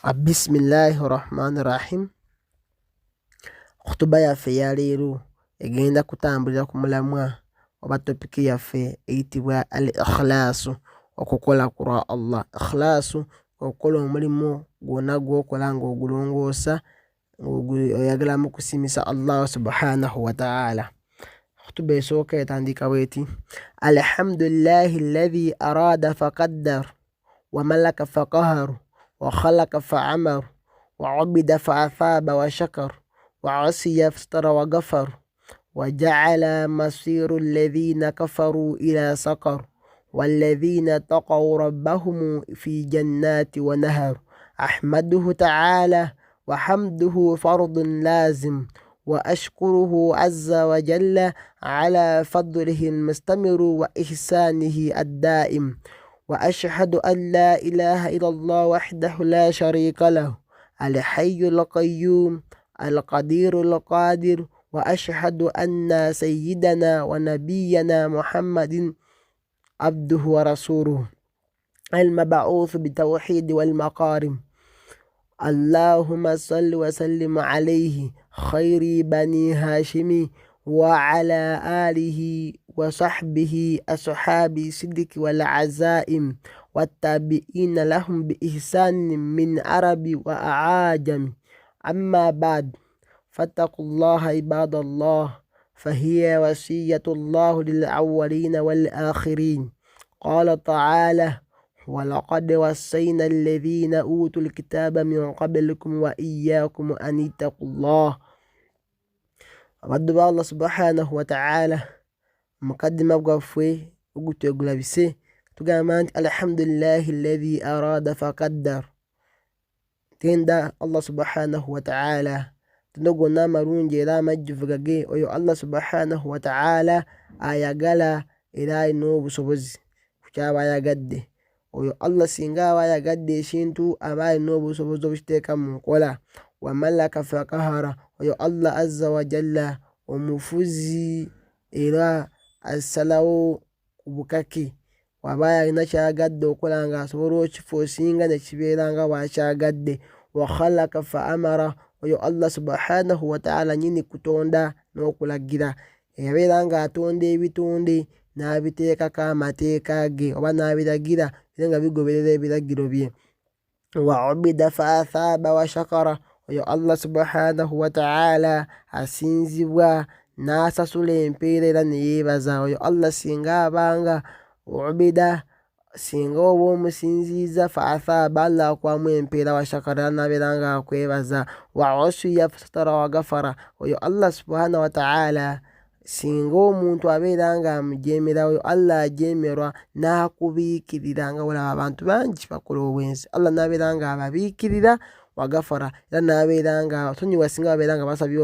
Bismillahirrahmanirrahim. Khutuba yaffe ya leero egenda kutambulira ku mulamwa oba topiki yaffe eyitibwa al ikhlaasu, okukola kulwa Allah. Ikhlaasu okukola omulimu gwonna gw'okola ng'ogulongoosa oyagala mu kusimisa Allah subhanahu wa ta'ala. Khutuba esooka etandika bweti: alhamdulillahi alladhi arada faqaddar wa malaka faqahar wa khalaqa fa'amar wa ubida fa'athaba wa shakar wa asiya fastara wa ghafar wa ja'ala masiru alladhina kafaru ila saqar والذين اتقوا ربهم في جنات ونهر. أحمده تعالى وحمده فرض لازم وأشكره عز وجل على فضله المستمر وإحسانه الدائم. وأشهد أن لا إله إلا الله وحده لا شريك له الحي القيوم القدير القادر. وأشهد أن سيدنا ونبينا محمد عبده ورسوله المبعوث بالتوحيد والمقارم. اللهم صل وسلم عليه خير بني هاشم وعلى آله وصحبه أصحاب الصدق والعزائم والتابعين لهم بإحسان من عرب وأعاجم. أما بعد، فاتقوا الله عباد الله، فهي وصية الله للأولين والآخرين. قال تعالى: ولقد وصينا الذين أوتوا الكتاب من قبلكم وإياكم أن اتقوا الله. abaddu Allah subhanahu wa ta'ala mukaddima gwaffe ogutwegulabise tugamba nti alhamdulillahi alladhi arada faqaddar. Tenda Allah subhanahu wa ta'ala tendo gonna amalungi era amajjuvu gage oyo Allah subhanahu wa ta'ala ayagala era alina obusobozi ku kyaba ayagadde. Oyo Allah singa aba ayagadde ekintu aba alina obusobozi obukiteeka mu nkola. Wa malaka faqahara, oyo Allah azza wa jalla omufuzi era asalawo ku bukake. Waba alina kyagadde okola nga asobola okifoosinga ne kibeera nga bwakyagadde. Wa khalaqa fa amara, oyo Allah subhanahu wa ta'ala nyini kutonda n'okulagira. Yabeera nga atonda ebitonde n'abiteekako amateeka ge oba n'abiragira era nga bigoberera ebiragiro bye. Wa ubida fa athaba wa shakara, oyo Allah subhanahu wa ta'ala asinzibwa n'asasula empeera era ne yeebaza. Oyo Allah singa abanga ubida, singa oba omusinziiza fa athaba, Allah akwamu empeera, wa shakara n'abeera nga akwebaza. Wa asiya fastara wa ghafara, oyo Allah subhanahu wa ta'ala singa omuntu abeera nga amujeemera, oyo Allah ajeemerwa n'akubiikirira. Nga olaba abantu bangi bakola obwenzi, Allah n'abeera nga ababiikirira. Wa ghafara, era n'abeera nga asonyiwa singa babeera nga basabye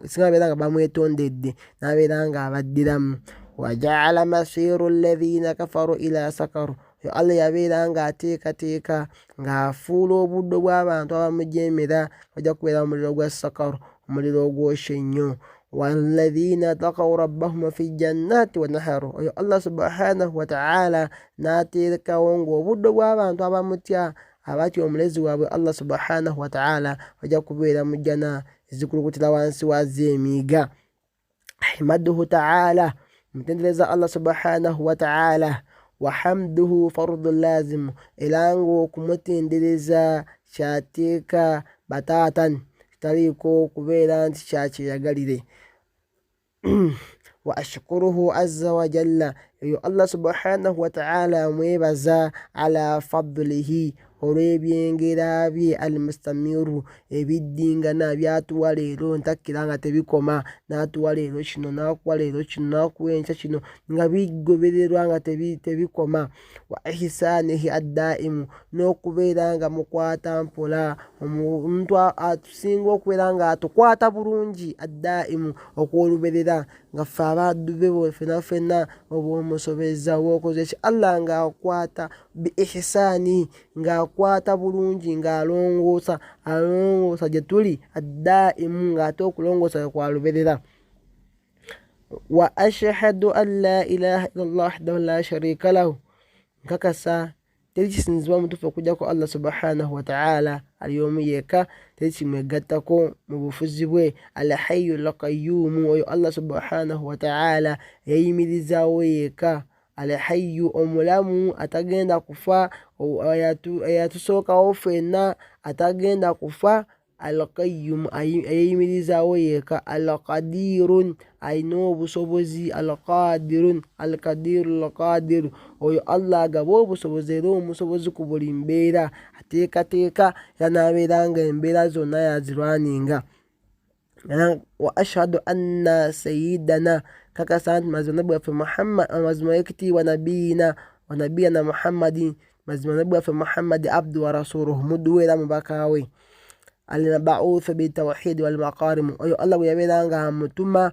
singa babeera nga bamwetondedde n'abeera nga abaddiramu. Wa ja'ala masiru alladhina kafaru ila sakaru, oyo Allah yabeera nga ateekateeka ng'afuula obuddo bw'abantu abamujeemera bajja kubeera omuliro gwa sakaru, omuliro ogwosha ennyo. والذين اتقوا ربهم في الجنات والنهر, oyo Allah subhanahu wa ta'ala n'ateekawo ng'obuddo bw'abantu abamutya abatya omulezi waabwe Allah subhanahu wa ta'ala bajja kubeera mu jjana ezikulukutira wansi waazo emiiga. Ahmaduhu ta'ala, mutendereza Allah subhanahu wa ta'ala. Wa hamduhu fardu lazim, era ng'okumutendereza kyateeka bataatan kitaliiko kubeera nti kyakyeyagalire. Wa ashkuruhu azza wa jalla, eyo Allah subhanahu wa ta'ala amwebaza ala fadlihi olw'ebyengera bye almustamiru ebiddingana byatuwa leero ntakkira nga tebikoma. N'atuwa leero kino, n'akuwa leero kino, n'akuwa enkya kino nga bigobererwa nga tebikoma. Wa ihsanihi addaimu, n'okubeera nga mukwata mpola, omuntu atusinga okubeera nga atukwata bulungi, addaimu okwoluberera. Nga ffe abaddu be ffenna ffenna oba omusobeza oba okoze ki, Allah ng'akwata bi ihsani, ng'akwata bulungi, ng'alongoosa gye tuli, addaimu ng'ate okulongoosa kwaluberera. Wa ashhadu an la ilaha illallah wahdahu la sharika lahu, nkakasa terikisinzibwa mutuufu okujjako Allah subhanahu wa ta'ala alyomu yekka, terikimwegattako mu bufuzi bwe. Al-hayyu al-qayyumu, oyo Allah subhanahu wa ta'ala yayimirizaawo yekka. Al-hayyu, omulamu atagenda kufa, eyatusookawo ffenna atagenda kufa. Al-qayyum, ayayimirizaawo yekka. Al-qadirun, ayina obusobozi. Al-qadirun, al-qadiru al-qadiru, oyo Allah agaba obusobozi era omusobozi ku buli mbeera, ateekateeka era n'abeera nga embeera zonna yazirwaninga. Wa ashhadu anna sayyidana, kakasa nti mazima nabbi waffe Muhammad, mazima y'ekitiibwa nabiyina wa nabiyana Muhammadin, mazima nabbi waffe Muhammad abdu wa rasuluhu, muddu we era mubaka we. Al-mab'uuth bitawhidi wal maqarim, oyo Allah bwe yabeera nga amutuma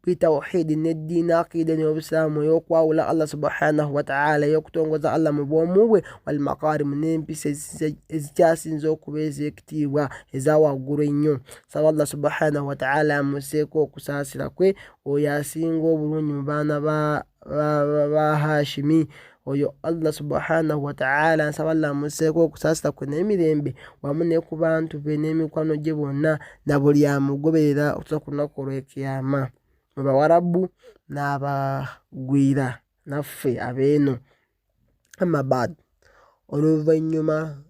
bitawhidi n'eddiini aqiida n'obusiraamu, ey'okwawula Allah subhanahu wa ta'ala, ey'okutongoza Allah mu bwomu bwe, wal maqarim, n'empisa ezikyasinza okuba ez'ekitiibwa eza waggulu ennyo. Saba Allah subhanahu wa ta'ala amuseeko okusaasira kwe, oyo asinga obulungi mu baana ba Hashimi. Oyo Allah subhanahu wa ta'ala nsaba Allah amuseeko okusaasira kwe n'emirembe wamu ne ku bantu be n'emikwano gye bonna na buli amugoberera okutuusa ku lunaku olw'ekiyama. Mu Bawarabu n'abagwira naffe abeeno. Amma ba'd, oluvannyuma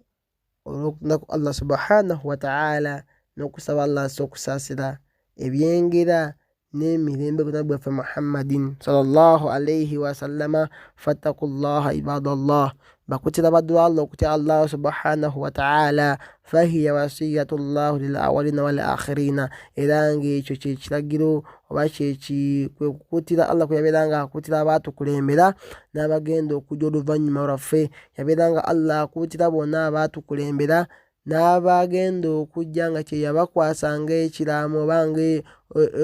olw'okunaku Allah subhanahu wa ta'ala n'okusaba Allah okusaasira ebyengera n'emirembe ku nabbi waffe Muhammadin sallallahu alayhi wa sallama, fattakullaha ibadallah, bakutira baddu Allah okutya Allah subhanahu wa ta'ala. Fahiya wasiyatullahu lil awwalina wal akhirina, era ng'ekyo kye kiragiro oba kwe kukutira Allah kwe yabeera nga akutira abaatukulembera n'abagenda okujja oluvannyuma lwaffe. Yabeera nga Allah akutira bonna abaatukulembera n'abagenda okujja nga kye yabakwasa ng'ekiraamo oba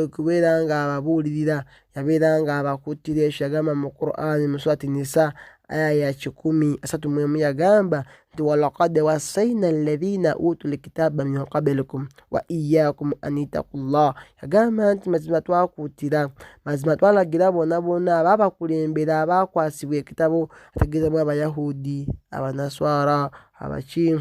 okubeera nga ababuulirira. Yabeera nga abakuttira, ekyo yagamba mu Qur'an mu surati Nisa aya ya 10:31, yagamba nti walaqad wassayna alladhina utul kitaba min qablikum wa iyyakum an ittaqullah, yagamba nti mazima twakuutira, mazima twalagira bonna abaabakulembera abaakwasibwa ekitabo, ategeezamu Abayahudi, Abanaswara, abaki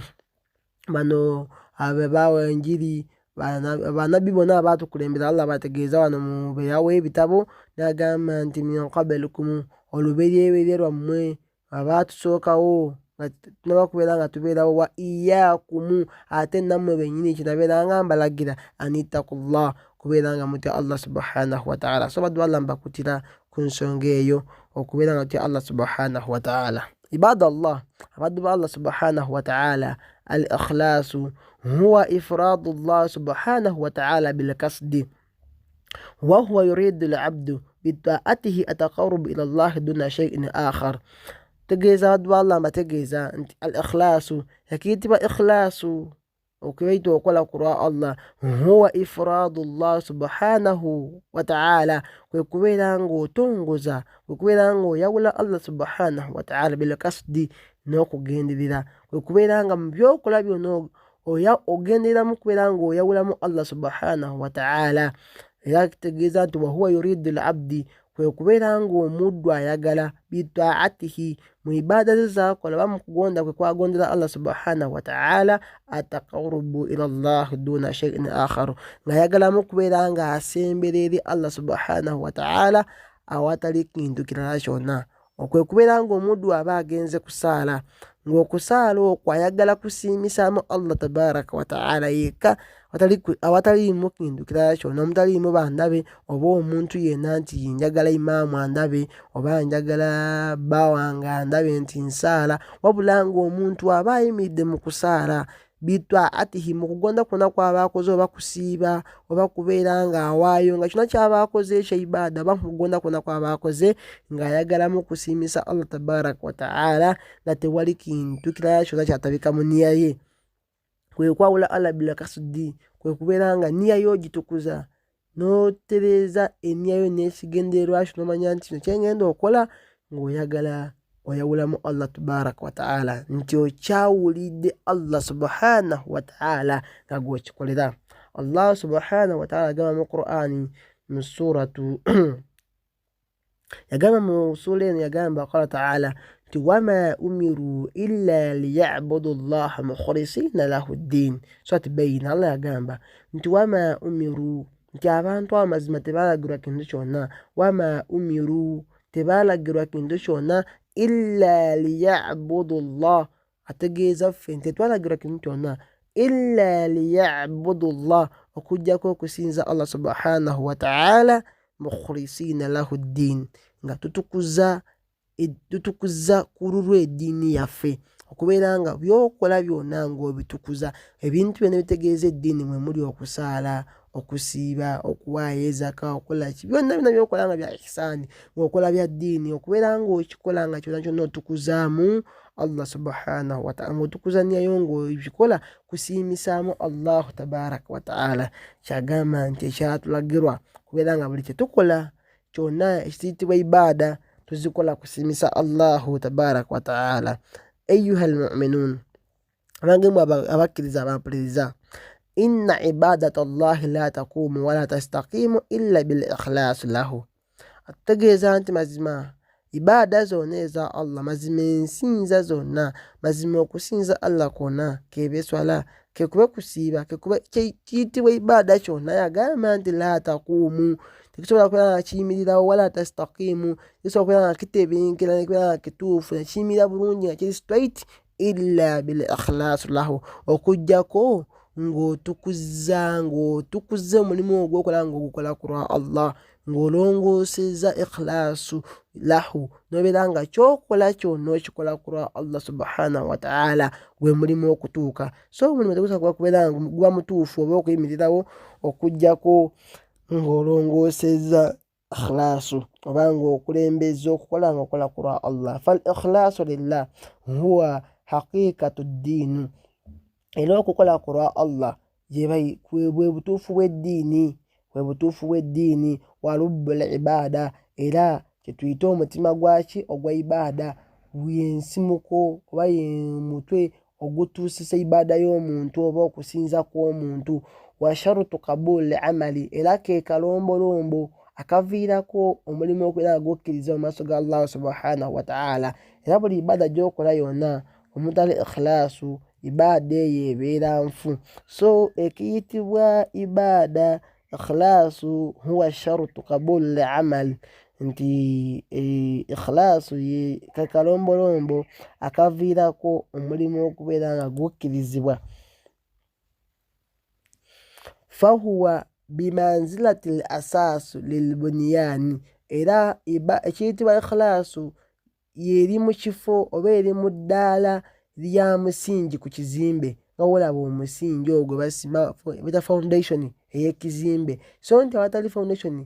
bano abaawa enjiri, bannabbi bonna abaatukulembera Allah bategeeza wano mu beerawo ebitabo, n'agamba nti min qablikum, olubereberye lwammwe abaatusookawo nga tunabakubeera nga tubeerawo, wa iyyakumu, ate nammwe bennyini kye nabeera nga mbalagira, anittakullah, kubeera nga mutya Allah subhanahu wa ta'ala. So baddu Allah mbakutira ku nsonga eyo, okubeera nga mutya Allah subhanahu wa ta'ala. Ibadallah, abaddu ba Allah subhanahu wa ta'ala, al-ikhlaasu huwa ifraadu Allah subhanahu wa ta'ala bilkasdi wa huwa yuridu al-abdu bitaatihi ataqarrub ila Allah duna shay'in akhar. Tegeeza baddu ba Allah mbategeeza nti al-ikhlaasu, yakiyitibwa ikhlaasu, okuyita okola ku lwa Allah, huwa ifraadu Allah subhanahu wa ta'ala, kwe kubeera ng'otongoza, kwe kubeera ng'oyawula Allah subhanahu wa ta'ala bilkasdi, n'okugenderera, kwe kubeera nga mu byokola byonna ogenderera mu kubeera ng'oyawulamu Allah subhanahu wa ta'ala. Era kitegeeza nti wahuwa yuridu al-abdi, kwe kubeera ng'omuddu ayagala bitaatihi, mu ibaada ze zaakola ba mu kugonda kwe kwagondera Allah subhanahu wa ta'ala, ataqarrubu ila Allah duna shay'in akhar, ng'ayagalamu kubeera nga asembera eri Allah subhanahu wa ta'ala awatali kintu kirala kyonna. Okwe kubeera ng'omuddu aba agenze kusaala, ng'okusaala okwo ayagala kusiimisaamu Allah tabaraka wa ta'ala yekka, awataliimu kintu kirala kyonna, omutaliimu bandabe oba omuntu yenna nti njagala imaamu andabe oba njagala bba wange andabe nti nsaala, wabula ng'omuntu aba ayimiridde mu kusaala bitaatihi, mu kugonda kwonna kw'aba akoze, oba kusiiba oba kubeera ng'awaayo nga kyonna ky'aba akoze ekya ibaada, oba mu kugonda kwonna kw'aba akoze ng'ayagalamu kusiimisa Allah tabaraka wa ta'ala, nga tewali kintu kirala kyonna kyatabika mu nniya ye. Kwe kwawula Allah bilkasdi, kwe kubeera nga nniya yo ogitukuza, n'otereeza enniya yo n'ekigendererwa kyo, n'omanya nti kino kye ngenda okola ng'oyagala oyawulamu Allah tabaraka wa ta'ala, nti okyawulidde Allah subhanahu wa ta'ala nga gw'okikolera. Allah subhanahu wa ta'ala agamba mu Qur'ani mu suratu yagamba mu sura eno, yagamba qala ta'ala nti wama umiru illa liyabudu llaha mukhlisina lahu ddin. Surati Bayina Allah yagamba nti wama umiru, nti abantu amazima tebalagirwa kintu kyonna. Wama umiru, tebalagirwa kintu kyonna illa liyabudu llah, ategeeza ffe nti tetwalagirwa kintu kyonna illa liyabudu llah, okujjako okusinza Allah subhanahu wa ta'ala mukhlisina lahu ddin, nga tutukuza ku lulwe eddiini yaffe, okubeera nga byokola byonna ng'obitukuza. Ebintu byonna bitegeeza eddiini mwe muli okusaala, okusiiba, okuwaayo ezaka, okukola ki, byonna byonna byokola nga bya ihsaani, ng'okola bya ddiini, okubeera ng'okikola nga kyonna kyonna otukuzaamu Allah subhanahu wa ta'ala, ng'otukuza nniyayo ng'okikola kusiimisaamu Allahu tabaraka wa ta'ala. Kyagamba nti ekyatulagirwa kubeera nga buli kyetukola kyonna ekiyitibwa ibaada tuzikola kusiimisa Allahu tabaraka wa ta'ala. Ayyuha almu'minun, abangemu abakkiriza abampuliriza, inna ibadata Allahi la taqumu wala tastaqimu illa bil ikhlasi lahu. Ategeeza nti mazima ibaada zonna eza Allah, mazima ensinza zonna, mazima okusinza Allah kwonna, kebe swala, kekube kusiiba, kekube kiyitibwa ibaada kyonna, yagamba nti la taqumu, tekisobola kubeera nga kiyimirirawo, wala tastaqimu, kisobola kubeera nga kitebenkera, kubeera nga kituufu, nekiyimirira bulungi nga kiri straight, illa bil ikhlasi lahu, okujjako ng'otukuza omulimu ogwokola ng'ogukola ku lwa Allah, ng'olongooseza ikhlaasu lahu, nobeera nga kyokola kyonna okikola ku lwa Allah subhanahu wa ta'ala, gwe mulimu okutuuka. So omulimu tegusobola kubeera nga guba mutuufu oba okuyimirirawo okujjako ng'olongooseza ikhlaasu, oba ng'okulembeza okukola ng'okola ku lwa Allah. Fal ikhlaasu lillah huwa haqiqatu ddiini, era okukola ku lwa Allah bwe butuufu bw'eddiini, bwe butuufu bw'eddiini, wa lubbul ibaada, era kyetuyita omutima gwaki ogwa ibaada, yensimuko oba ye mutwe ogutuusisa ibaada y'omuntu oba okusinza kw'omuntu. Wa sharutu qabuli amali, era ke kalombolombo akaviirako omulimu okubeera nga gukkiriza mu maaso ga Allah subhanahu wa ta'ala. Era buli ibaada gy'okola yonna omutali ikhlaasu, ibaada eyo ebeera nfu. So ekiyitibwa ibaada ikhlaasu huwa sharutu qabuli amal, nti ikhlaasu ye kakalombolombo akaviirako omulimu okubeera nga gukkirizibwa. Fahuwa bimanzilati l asaasu lil bunyaani, era ekiyitibwa ikhlaasu yeri mu kifo oba eri mu ddaala lya musingi ku kizimbe, nga wolaba omusingi ogwo bita foundation ey'ekizimbe. So nti awatali foundation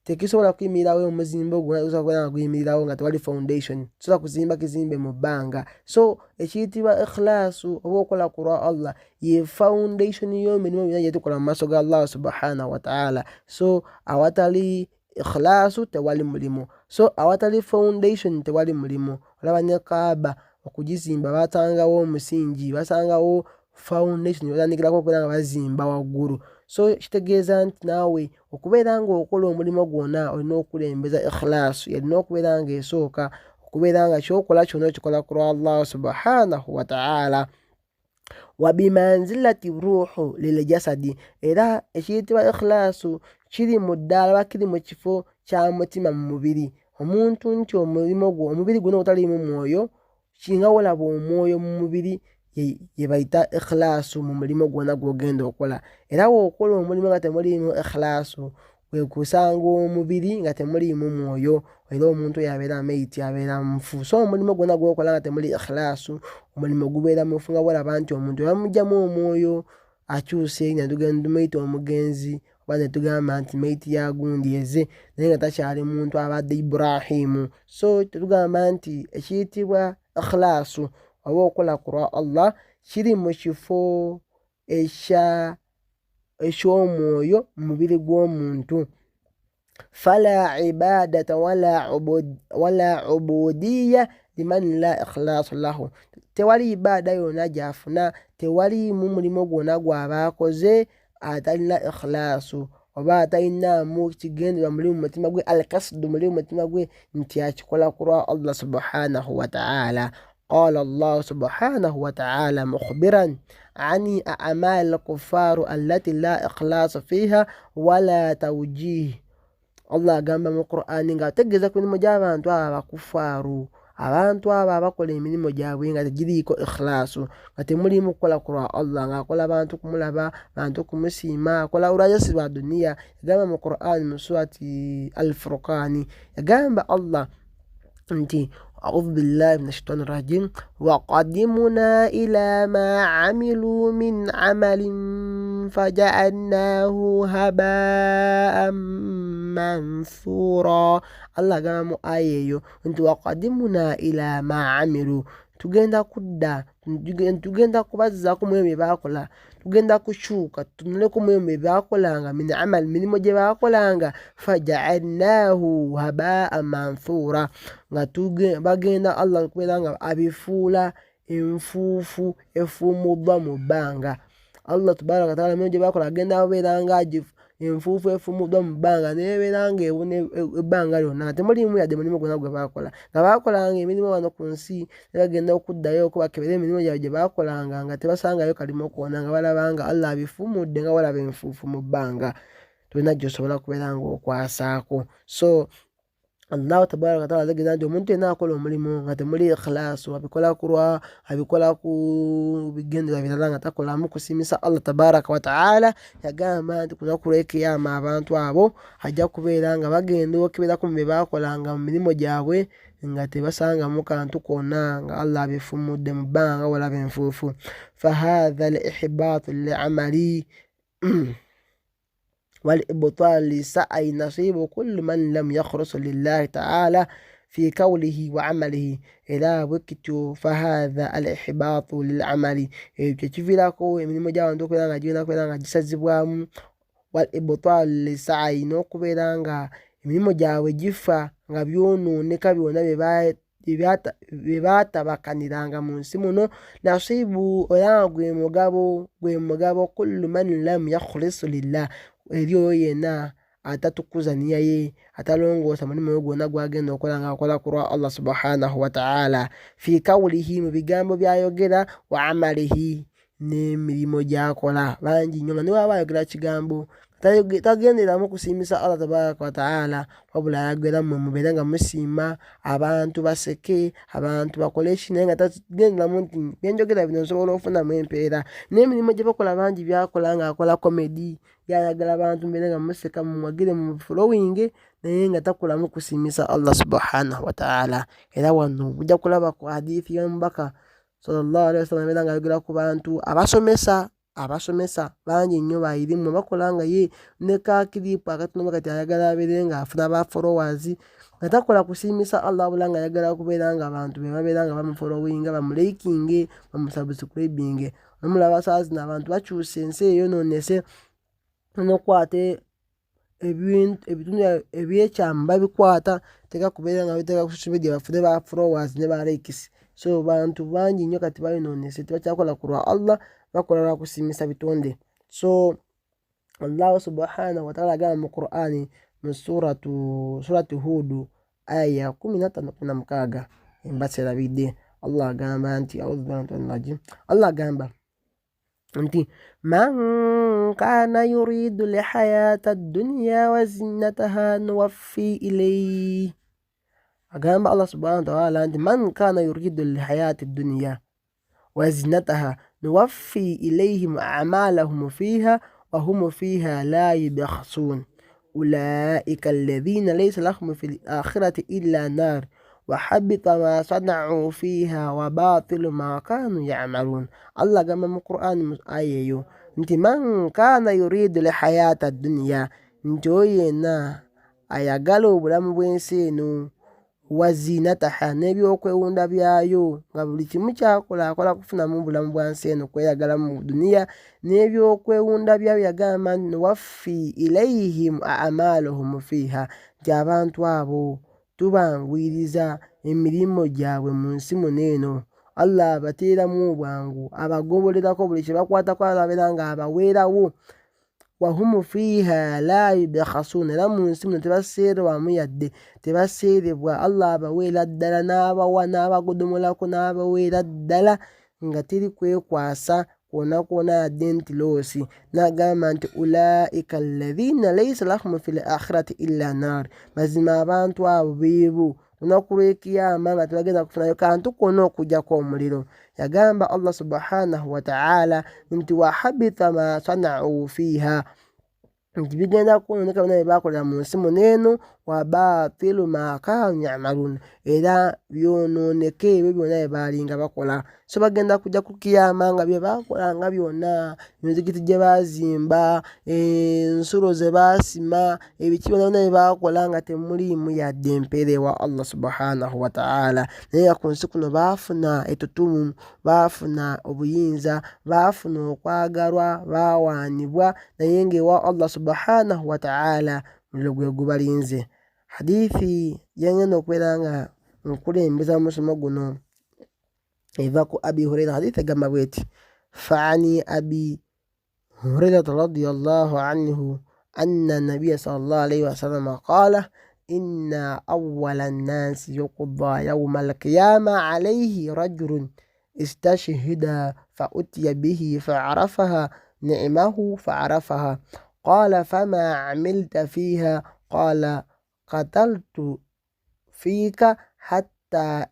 tekisobola kuyimirirawo omuzimbe ogwo, osobola kubeera nga guyimirirawo nga tewali foundation, sobola kuzimba kizimbe mu bbanga. So ekiyitibwa ikhlaasu oba okola ku lwa Allah ye foundation y'emirimu byonna gye tukola mu maaso ga Allah subhanahu wa ta'ala. So awatali ikhlaasu tewali mulimu, so awatali foundation tewali mulimu. Olaba ne Kaaba okugizimba batangawo omusingi, basangawo foundation batandikirako okubeera nga bazimba waggulu. So kitegeeza nti naawe okubeera ng'okola omulimu gwonna olina okulembeza ikhlaasu, yalina okubeera ng'esooka okubeera nga kyokola kyonna okikola ku lwa Allah subhanahu wa ta'ala. Wa bimanzilati ruuhu lil jasadi, era ekiyitibwa ikhlaasu kiri mu ddaala oba kiri mu kifo kya mutima mu mubiri. Omuntu nti omulimu gwo, omubiri gwonna ogutaliimu mwoyo, kinga wolaba omwoyo mu mubiri, ye bayita ikhlaasu mu mulimu gwonna gw'ogenda okola. Era bw'okola omulimu nga temuliimu ikhlaasu, kwe kusanga omubiri nga temuliimu mwoyo, era omuntu yabeera maiti, abeera mufu. So omulimu gwonna gw'okola nga temuli ikhlaasu, omulimu gubeera mufu. Nga bolaba nti omuntu bamugyamu omwoyo akyuse, nga tugenda tumuyita omugenzi, oba ne tugamba nti maiti ya gundi eze, naye nga takyali muntu abadde Ibrahimu. So tetugamba nti ekiyitibwa ikhlaasu oba okola ku lwa Allah kiri mu kifo eky'omwoyo mu mubiri gw'omuntu. Fala ibadata wala ubudiya liman la ikhlaasu lahu, tewali ibaada yonna gyafuna, tewaliimu mulimu gwonna gw'aba akoze atalina ikhlaasu oba atalinaamu kigendererwa muli mu mutima gwe alkasdu muli mu mutima gwe nti akikola ku lwa Allah subhanahu wa ta'ala. قال الله سبحانه وتعالى مخبرا عن أعمال الكفار التي لا إخلاص فيها ولا توجيه. Allah agamba mu Qur'ani nga ategeeza ku mirimu gy'abantu abo abakufaaru, abantu abo abakola emirimu gyabwe nga tegiriiko ikhlaasu, nga temulimu kukola ku lwa Allah, ng'akola abantu kumulaba, bantu kumusiima, akola olwajasi lwa duniya. Yagamba mu Qur'ani mu surati Al-Furqani, yagamba Allah nti أعوذ بالله من الشيطان الرجيم وقدمنا إلى ما عملوا من عمل فجعلناه هباء منثورا. Allah agamba mu aya eyo nti waqadimuna ila ma amilu, tugenda kubazzaako mu bye baakola, tugenda kukyuka tutunuleko mu bye baakolanga min amal, mirimu gye baakolanga, faja'alnahu haba'an manthura, nga bagenda Allah kubeera nga abifuula enfuufu efuumuddwa mu bbanga. Allah tabaraka wa ta'ala emirimu gye baakola agenda babeera nga enfuufu efuumuddwa mu bbanga nebeera nga ewuna ebbanga lyonna nga temulimu yadde mulimu gwonna gwe baakola, nga baakolanga emirimu wano ku nsi ne bagenda okuddayo bakebere emirimu gyabwe gye baakolanga nga tebasangayo kalimu koona, nga balaba nga Allah abifuumudde nga walaba enfuufu mu bbanga, tolina gy'osobola kubeera ng'okwasaako. So Allah tabaraka wa ta'ala ategeeza nti omuntu yenna akola omulimu nga temuli ikhlaasu, abikola ku bigendererwa birala nga takolamu kusiimisa Allah tabaraka wa ta'ala, yagamba nti ku lunaku lw'ekiyama abantu abo ajja kubeera nga bagenda okeberaku mu bye baakolanga mu mirimu gyabwe nga tebasangamu kantu konna, nga Allah abifuumudde mu bbanga nga walaba enfuufu. Fahaadha al-ihbaatu li'amali والإبطال لسعي نصيب كل من لم يخلص لله تعالى في قوله وعمله إلى وقت. فهذا الإحباط للعمل كيفيراكو emirimu gy'abantu okubeera nga gisazibwamu, والإبطال لسعي n'okubeera nga emirimu gyabwe gifa nga byonooneka byonna bye baatabakaniranga mu nsi muno. Nasibu era gwe mugabo kullu man lam yakhlis lillah, eri oyo yenna atatukuza niya ye, atalongoosa mulimu we gwonna gwagenda okukola nga akola ku lwa Allah subhanahu wa ta'ala, fi kawulihi mu bigambo byayogera, wa amalihi n'emirimu gy'akola. Bangi nnyo nga ne waba ayogera kigambo tagenderamu kusiimisa Allah tabaraka wa ta'ala, wabula ayogera mmwe mubeere nga musiima, abantu baseke, abantu bakole ki, naye nga tagenderamu nti byenjogera bino nsobola okufunamu empeera. N'emirimu gye bakola bangi byakola nga akola komedi, yayagala abantu mbeere nga museka mumwagire mu following, naye nga takolamu kusiimisa Allah subhanahu wa ta'ala. Era wano mujja kulaba ku hadithi y'omubaka sallallahu alaihi wasallam abeera nga ayogera ku bantu abasomesa bangi nnyo bairimu bakola nga ye ne ka kiripu akatono kati ayagala abeere nga afuna ba followers, nga takola kusiimisa Allah wabula nga ayagala kubeera nga abantu be babeera nga bamufollowinga, bamulikinge, bamusubscribing. Nomulaba saazi n'abantu bakyuse, ensi eyonoonese, nokwata ebitundu ebyekyama babikwata teka kubeera nga biteeka ku social media bafune ba followers ne ba likes. So bantu bangi nnyo kati bayonoonese, tebakyakola ku lwa Allah, bakola lwa kusiimisa bitonde. So Allah subhanahu wa ta'ala agamba mu Qur'ani mu suratu Hud aya ya 15-16 embaserabidde. Allah agamba nti Allah agamba nti man kana yuridu lihayata ad-dunya wa zinataha nuwaffi ilayhi. Agamba Allah subhanahu wa ta'ala nti man kana yuridu lihayati ad-dunya wa zinataha nuwaffi ilayhim a'malahum fiha wa hum fiha la yubkhasun ulaika alladhina laysa lahum fil akhirati illa nar wa habita ma sana'u fiha wa batilu ma kanu ya'malun. Allah agamba mu Qur'ani mu aya eyo nti man kana yuridu lihayata ad-dunya, nti oyo yenna ayagala obulamu bw'ensi eno, wa zinataha n'ebyokwewunda byayo, nga buli kimu kyakola akola kufunamu obulamu bwa nsi eno, kweyagala mu duniya n'ebyokwewunda byayo. Yagamba nuwaffi ilayhim a'malahum fiha, nti abantu abo tubangwiriza emirimu gyabwe mu nsi muno eno. Allah abateeramu obwangu, abagombolerako buli kye bakwatako abeera nga abaweerawo. وهم فيها لا يبخسون era mu nsi muno tebaseerwamu yadde tebaseerebwa. Allah abaweera ddala n'abawa n'abagodomolako n'abaweera ddala nga teri kwekwasa kwonna kwonna yadde nti loosi. N'agamba nti ulaika alladhina laysa lahum fil akhirati illa naar, mazima abantu abo beebo lunaku lw'ekiyama nga tebagenda kufunayo kantu konna okujjako omuliro. Yagamba Allah subhanahu wa ta'ala nti wahabita ma sana'u fiha, nti bigenda kwonooneka byonna bye baakolera mu nsi muno eno, wa baatilu ma kaanu ya'maluun, era byonooneke ebyo byonna bye baalinga bakola. So bagenda kujja ku kiyama nga bye baakolanga byonna, emizikiti gye baazimba, ensulo ze baasima, ebiki byonna bye baakola nga temuliimu yadde empeera ewa Allah subhanahu wa ta'ala. Naye nga ku nsi kuno baafuna ettutumu, baafuna obuyinza, baafuna okwagalwa, baawaanibwa, naye ng'ewa Allah subhanahu wa ta'ala muliro gwe gubalinze. Hadithi yengenda okubeera nga nkulembeza mu musomo guno eva ku Abi Huraira. Hadithi egamba bweti: fa'ani Abi Hurairata radiyallahu anhu anna nabiyya sallallahu alayhi wa sallam qala inna awwala an-nasi yuqda yawma al-qiyama alayhi rajulun istashhada fa utiya bihi fa'arafaha ni'mahu fa'arafaha qala fama 'amilta fiha qala qataltu fika hatta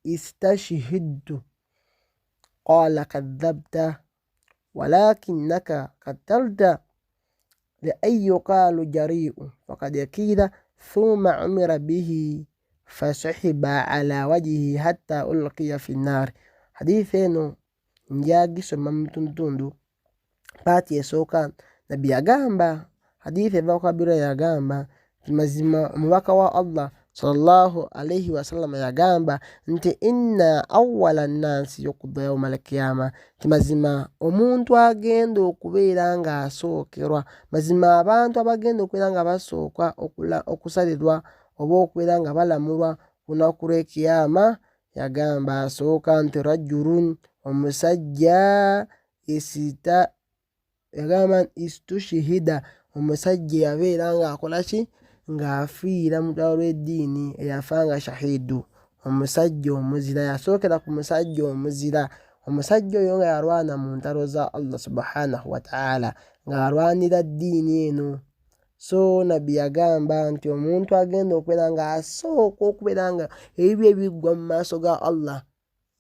istashhadtu qala kadhabta walakinnaka qatalta لأن يقال جريء فقد قيل ثم أمر به فسحب على وجهه حتى ألقي في النار. حديثين njagisoma mutundu paati esooka nabbi yagamba, hadithi eva ku Abi Huraira yagamba mazima omubaka wa Allah sallallahu alayhi wasallam yagamba nti inna awwala nnansi yuqda yawma al-qiyama, ti mazima omuntu agenda okubeera nga asookerwa, mazima abantu abagenda okubeera nga basooka okusalirwa oba okubeera nga balamulwa ku lunaku lw'ekiyama, yagamba asooka nti rajulun, omusajja, yagamba istushhida, omusajja yabeera ng'akola ki, ng'afiira mu lutalo lw'eddiini eyafa nga shahidu, omusajja omuzira, yasookera ku musajja omuzira. Omusajja oyo nga yalwana mu ntalo za Allah subhanahu wa ta'ala, ng'alwanira ddiini eno. So nabbi yagamba nti omuntu agenda okubeera ng'asooka okubeera nga ebibyo ebiggwa mu maaso ga Allah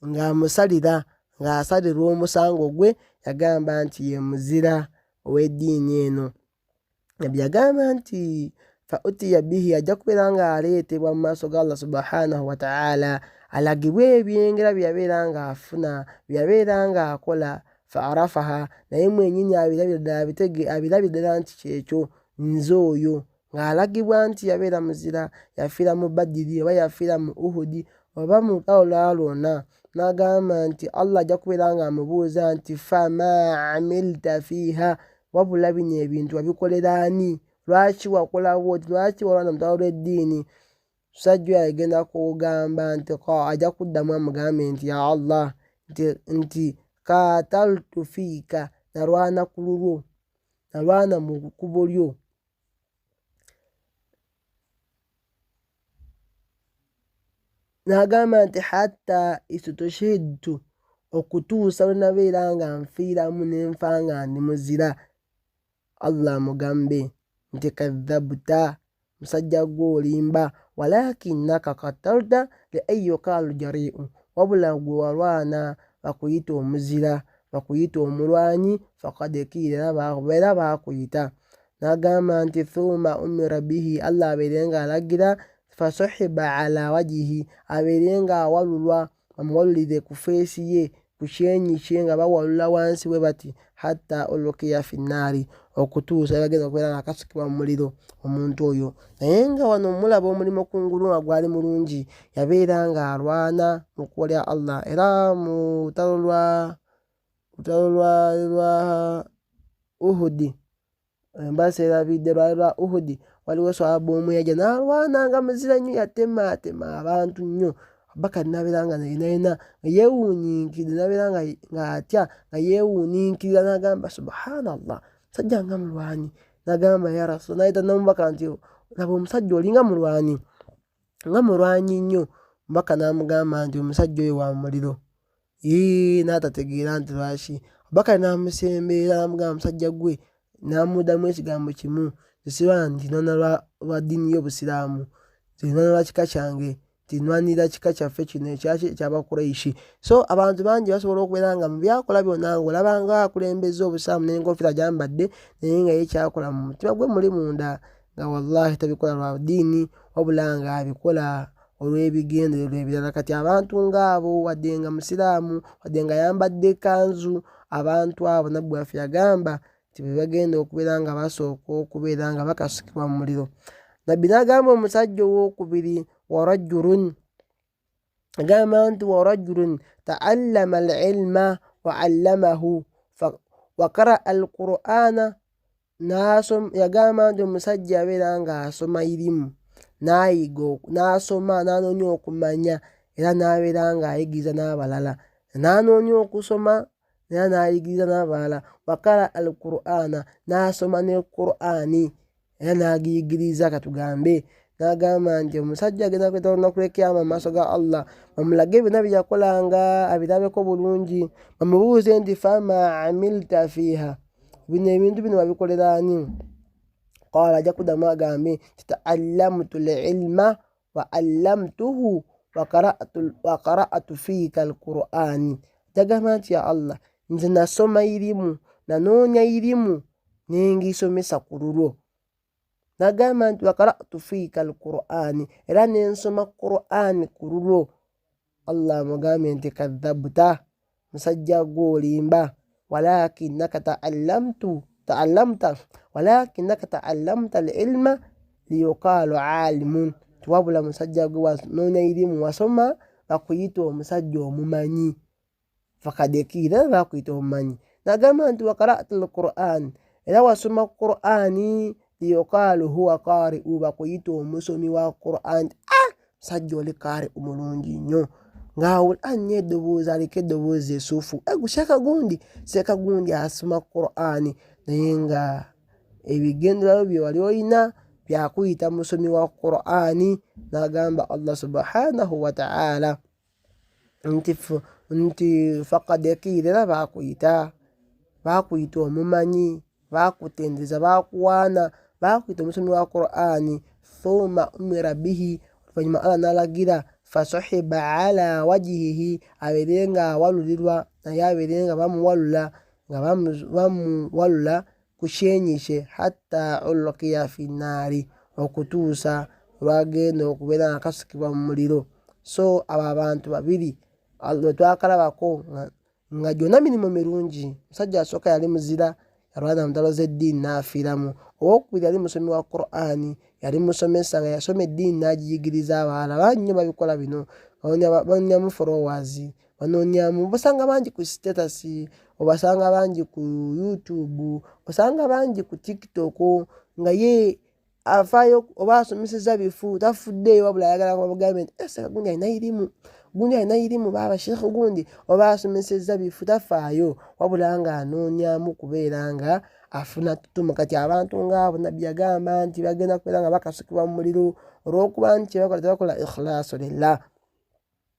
ng'amusalira, ng'asalirwa omusango gwe, yagamba nti ye muzira ow'eddiini eno. Nabbi yagamba nti fa utiya bihi, ajja kubeera ng'aleetebwa mu maaso ga Allah subhanahu wa ta'ala, alagibwe ebyengera bye yabeera ng'afuna, bye yabeera ng'akola, fa arafaha, naye mwenyini abirabye ddala nti kyekyo, nze oyo, ng'alagibwa nti yabeera muzira, yafiira mu Badiri oba yafiira mu Uhudi oba mu lutalo lulala lwonna. N'agamba nti Allah ajja kubeera ng'amubuuza nti fama amilta fiha, wabula bino ebintu wabikolera ani, lwaki wakola bwoti, lwaki walwana mu lutalo lw'eddiini? Omusajja oyo agenda kugamba nti ajja kuddamu amugambe nti ya Allah, nti qataltu fiika, nalwana ku lulwo, nalwana mu kkubo lyo. N'agamba nti hatta istushhidtu, okutuusa lwe nabeera nga nfiiramu n'enfa nga ndi muzira. Allah amugambe nti kadhabta, musajja gwe olimba, walakinnaka qatalta li an yuqalu jari'u, wabula gwe walwana bakuyita omuzira, bakuyita omulwanyi, faqad qila, era baakuyita. N'agamba nti thumma umira bihi, Allah abeere ng'alagira fasuhiba ala wajihi, abeere ng'awalulwa, bamuwalulire ku feesi ye, ku kyenyi kye, nga bawalula wansi bwe bati hatta ulqiya fi nnaari, okutuusa bagenda okubeera nga akasukibwa mu muliro omuntu oyo. Naye nga wano mulaba omulimu kungulu nga gwali mulungi, yabeera ng'alwana mu kkubo lya Allah, era mu lutalo lwa Uhudi, embasa erabidde lwali lwa Uhudi, waliwo sahaba omu yajja n'alwana nga muzira nnyo, yatemaatema abantu nnyo. Abubakar n'abeera nga yenayena nga yeewuuniikiridde, n'abeera nga atya nga yeewuuniikirira, n'agamba subhanallah, musajja nga mulwanyi. N'agamba ya Rasul, n'ayita n'Omubaka nti laba omusajja oli nga mulwanyi nnyo. Omubaka n'amugamba nti omusajja oyo wa muliro. N'atategeera nti lwaki. Abubakar n'amusemberera n'amugamba musajja gwe, n'amuddamu ekigambo kimu, ndinona lwa ddiini y'Obusiraamu, ndinona lwa kika kyange, tinwanirira kika kyaffe kino eky'Abakuraishi. So abantu bangi basobola okubeera nga mu byakola byonna ng'olabanga akulembeza Obusiraamu n'enkofiira gyambadde, naye nga ye kyakola mu mutima gwe muli munda nga wallahi tabikola lwa ddiini, wabula nga abikola olw'ebigendererwa ebirala. Kati abantu ng'abo, wadde nga musiraamu, wadde nga ayambadde kanzu, abantu abo nabbi waffe yagamba nti bwe bagenda okubeera nga basooka okubeera nga bakasukibwa mu muliro. Nabbi n'agamba omusajja ow'okubiri, agamba nti warajulun ta'allama al-ilma wa 'allamahu wa qara'a al-Qur'ana. Yagamba nti omusajja abeera nga asoma irimu, n'asoma n'anoonya okumanya, era n'abeera nga ayigiriza n'abalala, n'anoonya okusoma era n'ayigiriza n'abalala. Wa qara'a al-Qur'ana, n'asoma ne Qur'ani era n'agiyigiriza. Katugambe n'agamba nti omusajja agenda kwetaba olunaku lw'ekiyama mu maaso ga Allah, bamulage byonna bye yakolanga abirabeko bulungi, bamubuuze nti fama amilta fiiha, bino ebintu bino wabikolera ani? Qaala, ajja kuddamu agambe nti ta'allamtu al-ilma wa 'allamtuhu wa qara'tu fiika al-Qur'ani. Agamba nti ya Allah, nze nasoma irimu, nanoonya irimu nengisomesa ku lulwo. N'agamba nti wa qara'tu fiika al-Qur'ani, era nensoma Qur'ani ku lulwo. Allah amugambye nti kadhabta, musajja gwe olimba, walakinnaka ta'allamta al-ilma liyuqaalu 'alimun. Wabula musajja gwe wanoonya irimu, wasoma bakuyita omusajja omumanyi. Fakad kiila, bakuyita omumanyi. N'agamba nti wa qara'tu al-Qur'an, era wasoma Qur'ani liyuqaalu huwa qaari'u, bakuyita omusomi wa Qur'an. Musajja oli qaari'u mulungi nnyo, ng'awula nnyo eddoboozi, aliko eddoboozi essuufu. Seeka gundi asoma Qur'ani, naye nga ebigendererwa bye wali olina byakuyita musomi wa Qur'ani. N'agamba Allah subhanahu wa ta'ala nti faqad kiila, era bakuyita omumanyi, bakutendeza, bakuwaana, bakuyita omusomi wa Qur'ani. Thumma umira bihi, oluvannyuma Allah n'alagira fasuhiba ala wajihihi, abeere nga awalulirwa, naye abeere nga bamuwalula ku kyenyi kye, hatta ulqiya fi nnaari, okutuusa lwagenda okubeera nga kasukibwa mu muliro. So abo abantu babiri bwe twakalabako nga gyonna mirimu mirungi. Omusajja asooka yali muzira, yalwana mu ntalo z'eddiini n'afiiramu. Owokubiri yali musomi wa Qur'ani, yali musomesa, nga yasoma eddiini n'agiyigiriza abalala. Bangi nnyo babikola bino, banoonyamu followers, banoonyamu, basanga bangi ku status, obasanga bangi ku YouTube, osanga bangi ku TikTok, nga ye afaayo oba asomeseza bifu, tafuddeeyo, wabula ayagala bamugambe nti seka gundi alina irimu, baba sheekh gundi oba asomeseza bifu, tafaayo, wabula nga anoonyamu kubeera nga afuna ttutumu. Kati abantu ng'abo nabbi yagamba nti bagenda kubeera nga bakasukibwa mu muliro olw'okuba nti tebakola ikhlaasu lillah.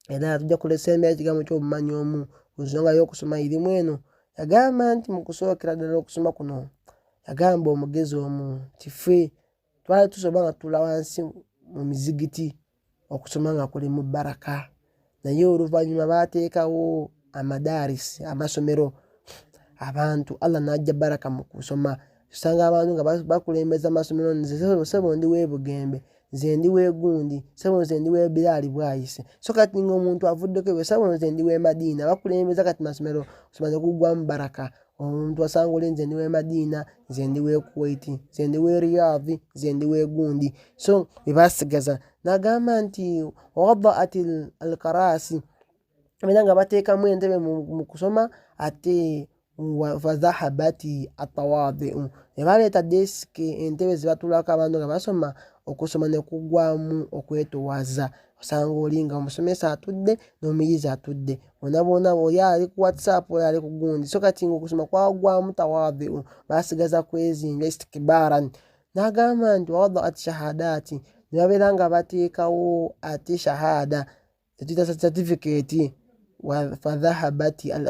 Era tujja kulesembera ekigambo ky'obumanyi omu ku nsonga y'okusoma irimu eno. Yagamba nti mu kusookera ddala okusoma kuno, yagamba omugezi omu nti ffe twali tusoma nga tutuula wansi mu mizigiti, okusoma nga kuli mu baraka, naye oluvannyuma baateekawo amadaarisi, amasomero, abantu Allah n'ajja baraka mu kusoma. Tusanga abantu nga bakulembeza amasomero, nze sebo ndi w'Ebugembe, nze ndi w'Egundi, sebo nze ndi w'Ebiraali Bwayise. So kati ng'omuntu avuddeko ebyo, sebo nze ndi w'Emadiina, bakulembeza kati masomero, kusoma ne kuggwamu baraka. Omuntu asanga oli nze ndi w'Emadiina, nze ndi w'Ekuwait, nze ndi w'Eriyadh, nze ndi w'Egundi. So bebasigaza. N'agamba nti wada'at al-karaasi, era nga bateekamu entebe mu kusoma, ate fazahabati atawadhi'u, ne baleeta desiki, entebe ze batuulako abantu nga basoma. okusoma ne kugwamu okwetowaza. Osanga oli nga omusomesa atudde n'omuyizi atudde, bonna oli ali ku WhatsApp oli ali ku gundi, so kati ng'okusoma kwagwamu tawadhu, basigaza kwezinga istikbaran. N'agamba nti wadaat shahadaati, ne babeera nga bateekawo ate shahada tetuyita certificate, fadhahabati al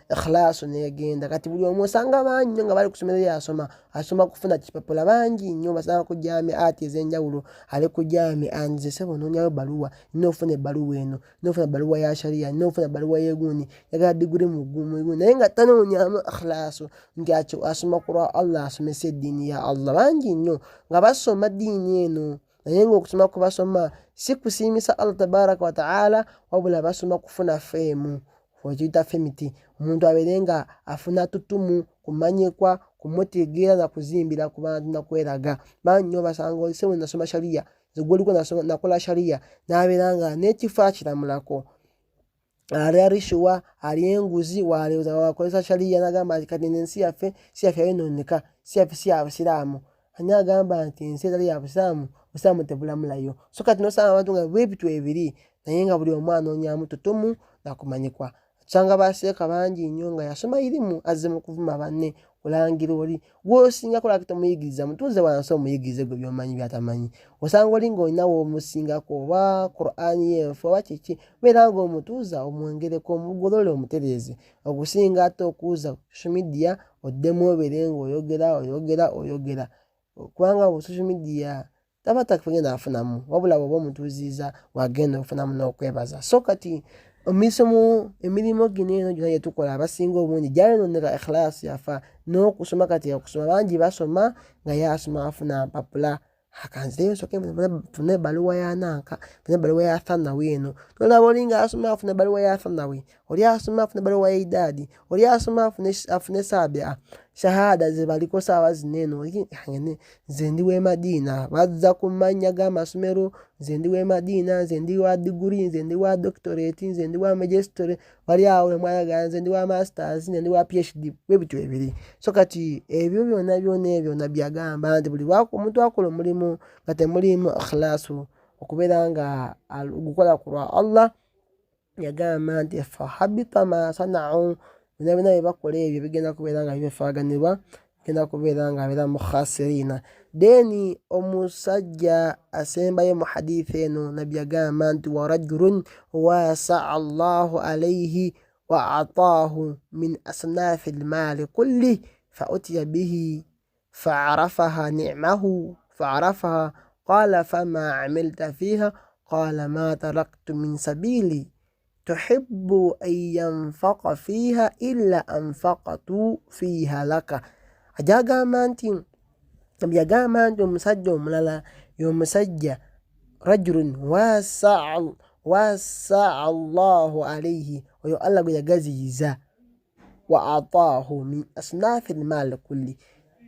ikhlaasu negenda. Kati buli omu osanga bangi nnyo nga bali ku ssomero asoma kufuna kipapula bangi nnyo, basanga ku jamiati ez'enjawulo, ali ku jamia nze sebo noonyayo baluwa, nina ofuna ebbaluwa eno, nina ofuna baluwa ya sharia, nina ofuna baluwa y'egundi, yagala diguri mu gundi, naye nga tanoonyamu ikhlaasu nti asoma kulwa Allah, asomesa eddiini ya Allah. Bangi nnyo nga basoma ddiini eno, naye ng'okusoma kwe basoma si kusiimisa Allah tabaraka wa taala, wabula basoma kufuna feemu, ekiyita femiti. Omuntu abeere nga afuna tutumu, kumanyikwa, kumutegeera na kuzimbira ku bantu na kweraga. Bangi nnyo basanga oli sebo nasoma sharia, nze gwoliko nakola sharia, n'abeera nga n'ekifo akiramulako. Ali arishuwa, ali enguzi, wakozesa sharia, n'agamba nti kati ensi yaffe si yaffe yayonooneka, si yaffe si ya busiraamu. Ani agamba nti ensi etali ya busiraamu, busiraamu tebulamulayo? So kati n'osanga abantu nga bwebityo ebiri, naye nga buli omu anoonyaamu tutumu na kumanyikwa. Tusanga baseeka bangi nnyo nga yasoma irimu azze mu kuvuma banne, kulangira oli gw'osingako lwaki tomuyigiriza, mutuuze wansi omuyigirize gwe by'omanyi by'atamanyi. Osanga oli ng'olinawo omusingako oba Qur'ani y'enfu oba kiki, beera ng'omutuuza omwongereko, omugolole, omutereeze, okusinga ate okuuza social media oddemu obeere ng'oyogera. Kubanga social media taba takugenda afunamu, wabula bw'oba omutuuziza wagenda ofunamu n'okwebaza. So kati emirimu gino eno gyonna gye tukola abasinga obungi gyayonoonera ikhlaasu yafa. N'okusoma kati okusoma bangi basoma nga yasoma afuna mpapula, akanzireyo nsooke nfune ebbaluwa ya nanka, nfune ebbaluwa ya thanawi eno. Tolaba oli nga asoma afuna ebbaluwa ya thanawi, oli asoma afuna ebbaluwa ya idaadi, oli asoma afune saabia. Shahada ze baliko saawa zino eno, nze ndi w'e Madiina, bazza ku mannya g'amasomero, nze ndi w'e Madiina, nze ndi wa diguri, nze ndi wa doctorate, nze ndi wa magistrate, wali awo ne mwayagala nze ndi wa masters, nze ndi wa PhD, bwe bityo ebiri. So kati ebyo byonna byagamba nti buli omuntu akola omulimu nga temulimu ikhlaasu, okubeera nga gukola ku lwa Allah, yagamba nti fahabita ma sana'u, byonna bye bakola ebyo bigenda kubeera nga bibefaaganirwa, bigenda kubeera nga abeera mu khasiriina. Deni omusajja asembayo mu hadithi eno nabbi yagamba nti wa rajulun wasa'a Allahu alayhi wa ataahu min asnafi almaali kulli fa utiya bihi fa'arafaha ni'mahu fa'arafaha qala fama amilta fiha qala ma taraktu min sabili tuhibbu an yanfaqa fiha illa anfaqtu fiha laka. Ajagamba nti byagamba nti omusajja omulala y'omusajja rajulun wasa'a Allahu alayhi, oyo Allah gwe yagaziyiza, wa ataahu min asnafi almaali kulli,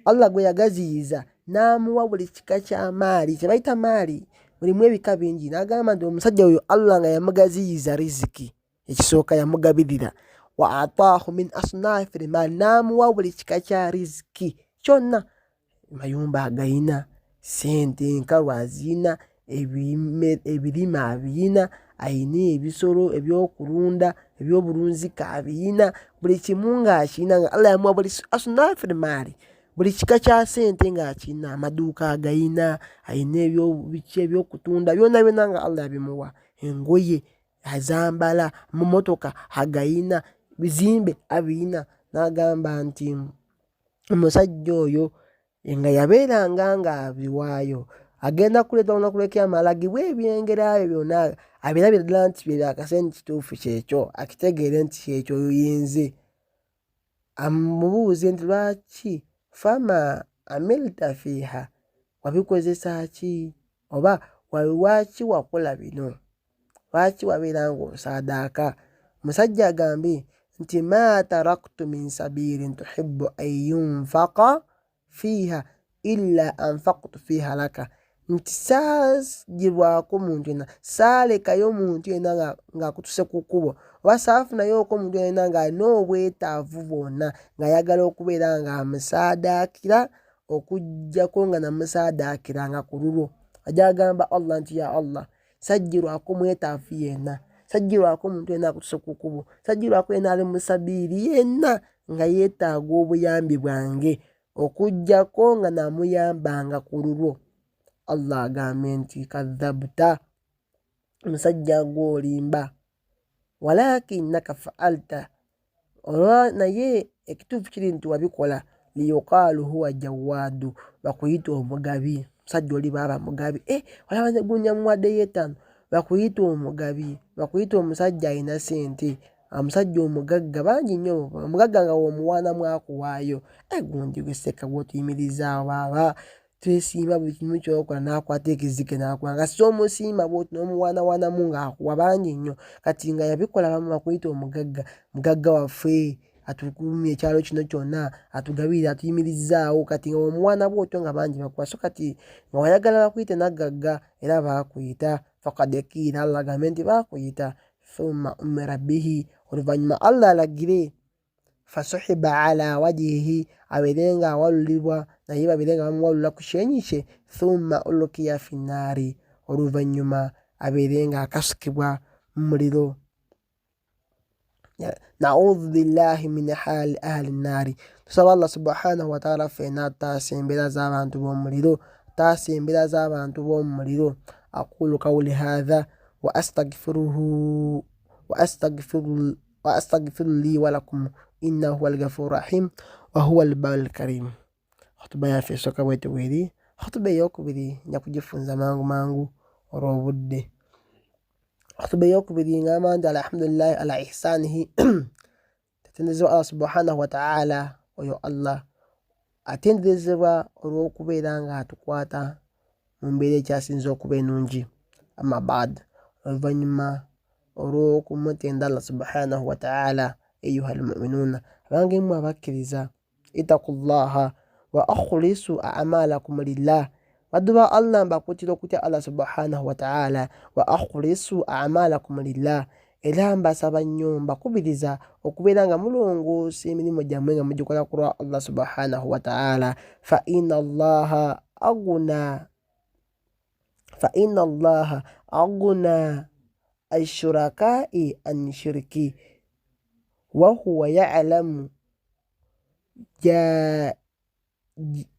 Allah gwe yagaziyiza n'amuwa buli kika kya maali, kye bayita maali mulimu ebika bingi. N'agamba nti omusajja oyo Allah nga yamugaziyiza riziki, ekisooka yamugabirira, wa ataahu min asnafi almaali, n'amuwa buli kika kya riziki kyonna. Mayumba agayina, sente enkalu aziyina, ebirime abiyina, ayina ebisolo ebyokulunda, ebyobulunzika abiyina, buli kimu ng'akiyina nga Allah yamuwa buli asnafi almaali, buli kika kya sente ng'akiyina. Amaduuka agayina, ayina ebyokutunda, byonna nga Allah yabimuwa. Engoye azambala, mu motoka agayina, bizimbe abiyina. N'agamba nti omusajja oyo nga yabeeranga ng'abiwaayo, agenda kuleeta olunaku lw'ekiyama alagibwa ebyengera byo byonna, abirabira ddala nti bye akasente kituufu kyekyo, akitegeere nti kyekyo oyo yenze. Amubuuze nti lwaki, fama amilta fiha, wabikozesa ki, oba lwaki wakola bino, lwaki wabeera ng'osaadaaka? Omusajja agambe nti ma taraktu min sabirin tuhibbu an yunfaqa fiha illa anfaqtu fiha laka, nti saagirwako muntu yenna, saalekayo muntu yenna ng'akutuse ku kkubo, oba saafunayoko omuntu yenna ng'alina obwetaavu bwonna ng'ayagala okubeera ng'amusaadaakira okuggyako nga namusaadaakiranga ku lulwo. ajagamba Allah nti ya Allah sajjirwako mwetaafu yenna, sajjirwako omuntu yenna akutuuse ku kkubo, sajjirwako yenna ali mu sabiiri yenna nga yeetaaga obuyambi bwange okuggyako nga namuyambanga ku lulwo. Allah agambye nti kadhabta, omusajja gw'olimba, walakinnaka fa'alta, olwa naye ekituufu kiri nti wabikola liyuqaalu huwa jawaadu, bakuyita omugabi. Omusajja oli baaba mugabi, olaba ne gunya muwaddeyo etaano, bakuyita omugabi, bakuyita omusajja alina sente, omusajja omugagga bangi nnyo, omugagga nga w'omuwaanamu akuwaayo. Gundi gwe sseka gw'otuyimirizaawo baaba twesiima buli kimu ky'okola n'akwata ekizike n'akuwa, nga si omusiima bw'oti n'omuwaanawaanamu ng'akuwa bangi nnyo. Kati nga yabikola bamu bakuyita omugagga, mugagga waffe atukuumye ekyalo kino kyonna, atugabirira, atuyimirizaawo. Kati nga omuwaana bw'otyo nga bangi bakuwa, so kati nga wayagala bakuyite naggagga era baakuyita. Faqad kiila, Allah agambye nti baakuyita. Thumma umira bihi, oluvannyuma Allah alagire fasuhiba ala wajihi, abeerenga awalulibwa naye babeerenga bamuwalula ku kyenyi kye. Thumma ulkiya fi nnaari, oluvannyuma abeerenga akasukibwa mu muliro. Na'udhu billahi min hali ahli nnaari, tusaba Allah subhanahu wa ta'ala ffenna ataasa embeera z'abantu b'omuliro, ataasa embeera z'abantu b'omuliro. Aqulu qawli hadha wa astaghfiru li wa lakum innahu huwal ghafurur rahim wa huwal barrul karim. Khutuba yaffe esooka bw'etyo bw'eri. Khutuba ey'okubiri nja kugifunza mangu mangu olw'obudde. Khutuba ey'okubiri ngamba nti alhamdulillahi ala ihsanihi, tatendezebwa Allah subhanahu wa ta'ala, oyo Allah atenderezebwa olw'okubeera nga atukwata mu mbeera ekyasinza okuba ennungi. Amma ba'd, oluvannyuma olw'okumutenda Allah subhanahu wa ta'ala, ayyuhal mu'minuuna, abange mmwe abakkiriza, ittaqullaha wa akhlisu a'malakum lillah, baddu ba Allah mbakutira okutya Allah subhanahu wa ta'ala, wa akhlisu a'malakum lillah, era mbasaba nnyo mbakubiriza okubeera nga mulongoosa emirimu gyammwe nga mugikola ku lwa Allah subhanahu wa ta'ala. Fa inna Allaha aghna ashurakai an shirki wa huwa ya'lamu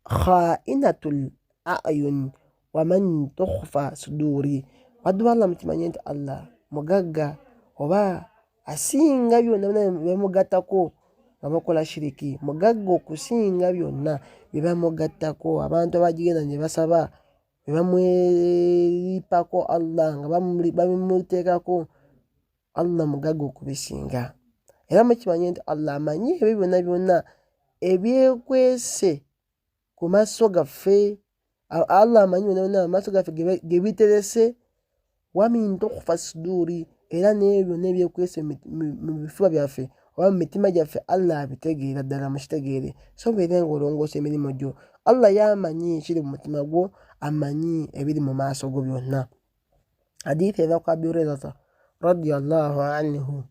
kha'inatul a'yun wa man tukhfa suduri. Baddu ba Allah mukimanye nti Allah mugagga, oba asinga byonna byemugattako nga bakola shiriki, mugagga okusinga byonna bye bamugattako. Abantu abagigenda ne basaba bye bamweripako Allah nga babimuteekako, Allah mugagga okubisinga. Era mukimanye nti Allah amanyi ebyo byonna byonna ebyekwese ku maaso gaffe. Allah amanyi byonna byonna amaaso gaffe ge biterese. Wa min tukhfa suduri, era n'ebyo byonna ebyekwese mu bifuba byaffe oba mu mitima gyaffe Allah abitegeera ddala mukitegeere. So beere nga olongoosa emirimu gyo. Allah yamanyi ekiri mu mutima gwo, amanyi ebiri mu maaso go byonna. Hadithi eva ku Abi Hurairata radiyallahu anhu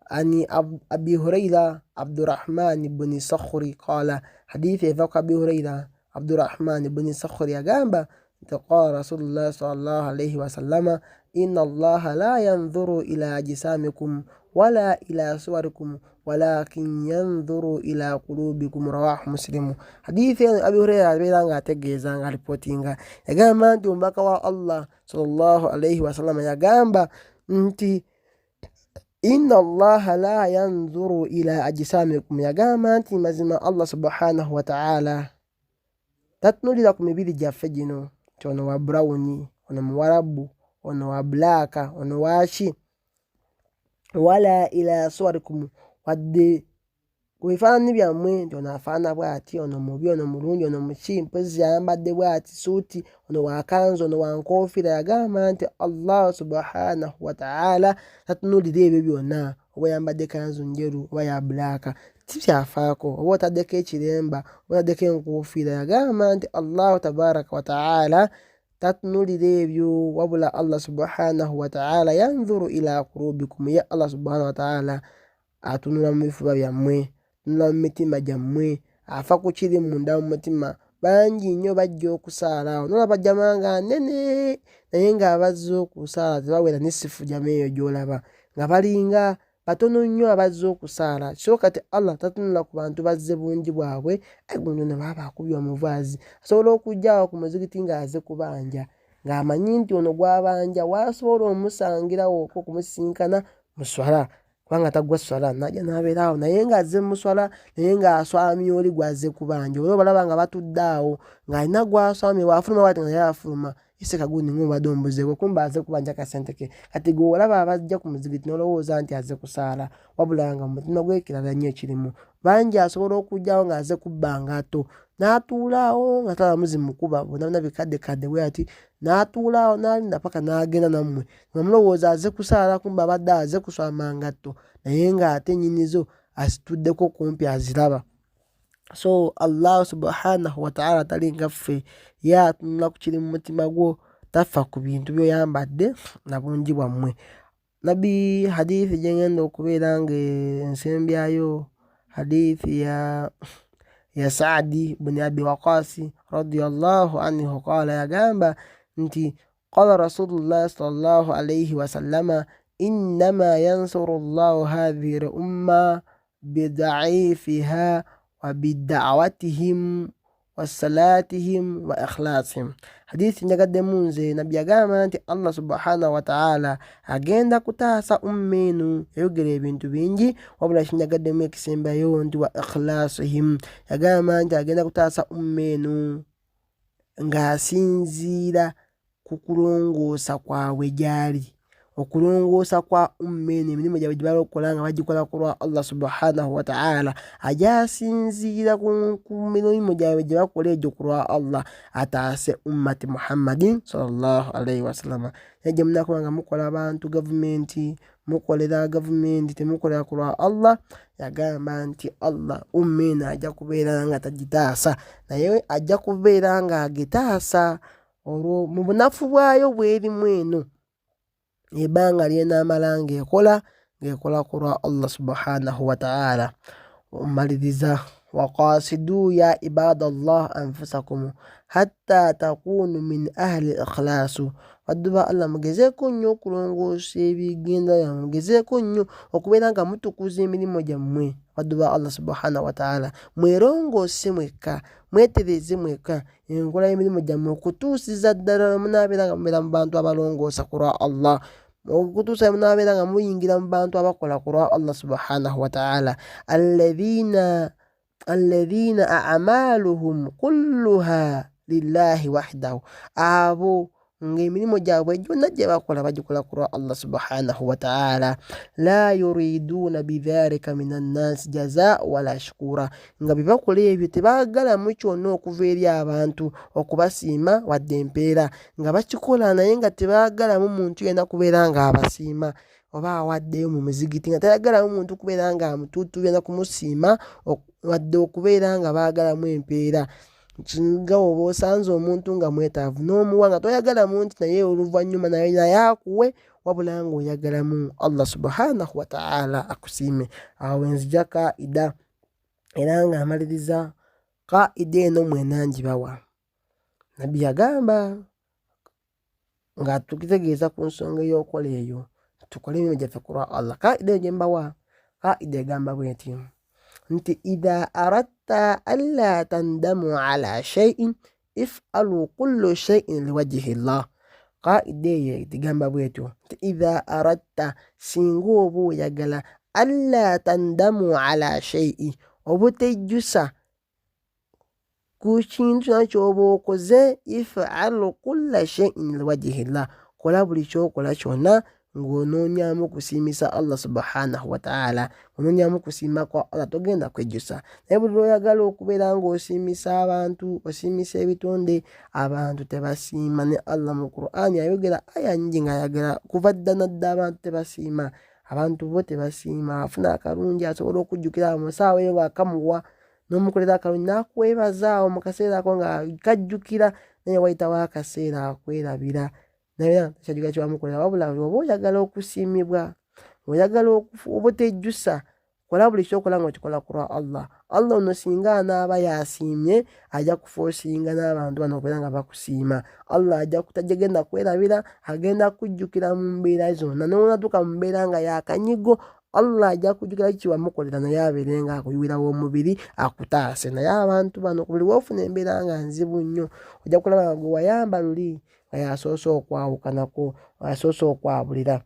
ani Abi Huraira Abdurrahman ibn Sakhri qala, hadithi eva ku Abi Huraira Abdurrahman ibn Sakhri agamba nti qala Rasulullah sallallahu alayhi wa sallama, inna Allaha la yanzuru ila ajsamikum wala ila suwarikum walakin yanzuru ila qulubikum, rawahu Muslim. Hadithi ya Abi Huraira abeera nga ategeeza nga alipotinga, yagamba nti omubaka wa Allah sallallahu alayhi wa sallama yagamba nti inna Allaha la yanzuru ila ajsamikum, yagamba nti mazima Allah subhanahu wa ta'ala tatunulira ku mibiri gyaffe gino, nti ono wa brown, ono muwarabu, ono wa blaaka, ono waaki, wala ila suwarikum, wadde ku bifaananyi byammwe, nti ono afaana bw'ati, ono mubi, ono mulungi, ono muki, mpozi ayambadde bw'ati suuti, ono wa kanzu, ono wa nkoofiira. Yagamba nti Allah subhanahu wa ta'ala tatunulira ebyo byonna, oba yambadde kanzu njeru oba ya blaaka, tibyafaako, oba otaddeko ekiremba oba otaddeko enkoofiira. Yagamba nti Allah tabaraka wa ta'ala tatunulira ebyo, wabula Allah subhanahu wa ta'ala yanzuru ila qulubikum, ya Allah subhanahu wa ta'ala atunula mu bifuba byammwe, atunula mu mitima gyammwe, afa ku kiri munda mu mutima bangi nnyo bajja okusaala awo nolaba jama nga nnene naye ng'abazze okusaala tebawera n'essifu jama eyo gy'olaba nga balinga batono nnyo abazze okusaala. So kati Allah tatunula ku bantu bazze bungi bwabwe guno ne baba akubye omuvaazi asobola okujja awo ku muzigiti ng'aze kubanja ng'amanyi nti ono gw'abanja waasobola omusangirawo okumusinkana mu swala kubanga tagwa swala najja n'abeera awo naye ng'azze mu swala naye ng'aswamye oli gw'azze kubanja olwo balaba nga batudde awo ng'alina gw'aswamye bw'afuluma bwati nga naye afuluma ese kagundi ng'obadde ombuzeeko kumba azze kubanja kasente ke kati gwe olaba abajja ku muzigiti n'olowooza nti azze kusaala wabula nga mu mutima gwe kirala nnyo ekirimu bangi asobola okujjawo ng'azze kubba ngaato n'atuulaawo nga talamuzi mukuba bonna bikaddekadde bwe ati n'atuulaawo n'alinda paka n'agenda nammwe nga mulowooza azze kusaala kumba abadde azze kuswama ngatto naye ng'ate nnyinizo azituddeko kumpi aziraba. So Allah subhanahu wa ta'ala talinga ffe ye atunula ku kiri mu mutima gwo tafa ku bintu by'oyambadde na bungi bwammwe. Nabbi hadithi gye ngenda okubeera ng'ensembyayo hadithi ya Saadi bni Abi Waqasi radiyallahu anhu qala yagamba nti qala Rasulullah sallallahu alayhi wa sallama innama yansuru Allahu hadhihi al-umma bidaifiha wa bida'watihim wa salatihim wa ikhlasihim. Hadithi njagaddemu nze nabbi yagamba nti Allah subhanahu wa ta'ala agenda kutaasa ummenu yayogera ebintu bingi wabula kinjagaddemu ekisembayo nti wa ikhlasihim yagamba nti agenda kutaasa ummenu ng'asinziira ku kulongoosa kwabwe gyali okulongoosa kwa ummenu emirimu gyabwe gye balokola nga bagikola ku lwa Allah subhanahu wa ta'ala ajasinziira ku mirimu gyabwe gye bakola egyo ku lwa Allah ataase ummati Muhammadin sallallahu alaihi wasallama negye munakuba nga mukola abantu gavumenti mukolera gavumenti temukolera ku lwa Allah yagamba nti Allah ummenu ajja kubeera nga tagitaasa naye ajja kubeera nga agitaasa olwo mu bunafu bwayo bwerimu eno ebanga lyenaamala ng'ekola ku lwa Allah subhanahu wa ta'ala. Omaliriza waqasidu ya ibadallah anfusakum hatta takunu min ahli ikhlasu badduba Allah mugezeeko nnyo okulongoosa ebigenda byammwe mugezeeko nnyo okubeera nga mutukuza emirimu gyammwe badduba Allah subhanahu wa ta'ala mwerongoose mwekka mwetereze mwekka enkola y'emirimu gyammwe okutuusiza ddala munaabeera nga mubeera mu bantu abalongoosa ku lwa Allah okutuusa munaabeera nga muyingira mu bantu abakola ku lwa Allah subhanahu wa ta'ala alladhina a'maluhum kulluha lillahi wahdahu abo ng'emirimu gyabwe gyonna gye bakola bagikola ku lwa Allah subhanahu wa ta'ala la yuriduuna bidhalika min annasi jazaa wala shukura nga bye bakola ebyo tebaagalamu kyonna okuva eri abantu okubasiima wadde empeera nga bakikola naye nga tebaagalamu muntu yenna kubeera nga abasiima oba awaddeyo mu muzigiti nga tayagalamu muntu kubeera nga amutuutuubya na kumusiima wadde okubeera nga baagalamu empeera nga oba osanze omuntu nga mwetaavu n'omuwa nga toyagalamu nti naye oluvannyuma naye akuwe wabula nga oyagalamu Allah subhanahu wa ta'ala akusiime. Awo wenzija kaida era nga amaliriza kaida eno mwena ngibawa nabbi yagamba nga tukitegeeza ku nsonga ey'okola eyo tukole emirimu gyaffe ku lwa Allah. Kaida eyo gye mbawa kaida egamba bw'eti nti idha aradta alla tandamu ala shay'in if'alu kullu shay'in liwajhi Allah. Kaida eyo tigamba bwetyo nti idha aradta singa oba oyagala alla tandamu ala shay'in obutejjusa ku kintu nakyoba okoze if'alu kulla shay'in liwajhi Allah kola buli kyokola kyonna ng'onoonyamu kusiimisa Allah subhanahu wa ta'ala onoonyamu kusiima kwa Allah togenda kwejjusa naye buli lw'oyagala okubeera ng'osiimisa abantu osiimisa ebitonde abantu tebasiima ne Allah mu Qur'an yayogera aya nnyingi ng'ayagala kuva dda nadda abantu tebasiima abantu bo tebasiima afuna akalungi asobola okujjukira mu ssaawa eyo ng'akamuwa n'omukolera akalungi n'akwebaza awo mu kaseera ako nga kajjukira naye wayitawo akaseera akwerabira naye kyajjukira kyebamukolera wabula oba oyagala okusiimibwa oyagala obutejjusa kola buli kyokola ng'okikola kulwa Allah. Allah ono singa anaaba yasiimye ajja kufoosinga n'abantu bano okubeera nga bakusiima. Allah tajagenda kwerabira, agenda kujjukira mu mbeera zonna. N'onatuuka mu mbeera nga yakanyigo, Allah ajja kujjukira kiki wamukolera naye abeere nga akuyiwirawo omubiri akutaase. Naye abantu bano buli woofuna embeera nga nzibu nnyo, ojja kulaba nga gwe wayamba luli nga yasoose okwawukanako, yasoose okwabulira.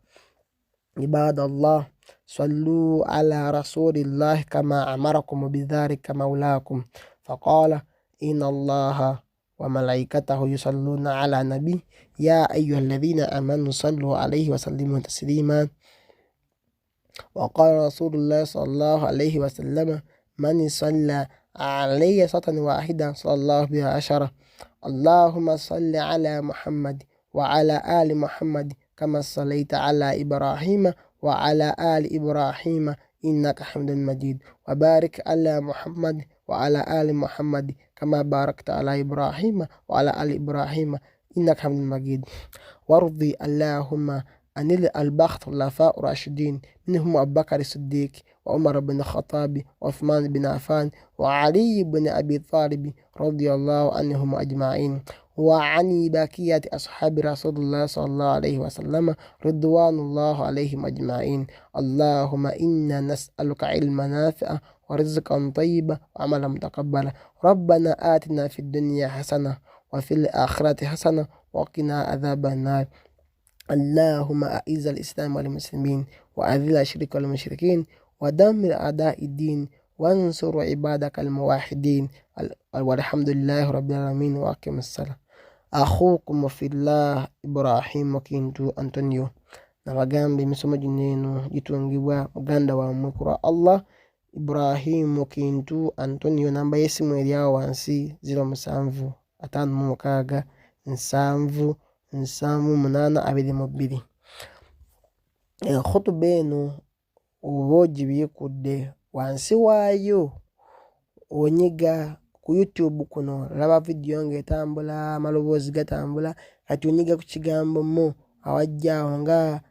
Ibadallah, sallu ala rasulillahi kama amarakum bidhalika maulakum faqala inna allaha wa malaikatahu yusalluna ala nabi ya ayyuha alladhina amanu sallu alayhi wa sallimu taslima. وقال رسول الله صلى الله عليه وسلم من صلى علي صلاة واحدة صلى الله بها 10. اللهم صل على محمد وعلى آل محمد كما صليت على إبراهيم وعلى آل إبراهيم إنك حميد مجيد وبارك على محمد وعلى آل محمد كما باركت على إبراهيم وعلى آل إبراهيم إنك حميد مجيد. وارضي اللهم عن الخلفاء الراشدين منهم أبو بكر الصديق وعمر بن الخطاب وعثمان بن عفان وعلي بن أبي طالب رضي الله عنهم أجمعين وعن بقية أصحاب رسول الله صلى الله عليه وسلم رضوان الله عليهم أجمعين. اللهم إنا نسألك علما نافعا ورزقا طيبا وعملا متقبلا. ربنا آتنا في الدنيا حسنة وفي الآخرة حسنة وقنا عذاب النار. اللهم أعز الإسلام والمسلمين وأذل الشرك والمشركين ودمر أعداء الدين وانصر عبادك الموحدين والحمد لله رب العالمين وأقم الصلاة. أخوكم في الله إبراهيم Kintu Antonio nabagambe emisomo gino gitungibwa muganda wammwe kulwa Allah Ibrahim Kintu Antonio. Namba y'essimu eryawo wansi 0756 Khutuba eno oba ogibiikudde wansi waayo onyiga ku YouTube kuno, laba vidiyo ng'etambula, amaloboozi gatambula, kati onyiga ku kigambo mo awajjaawo nga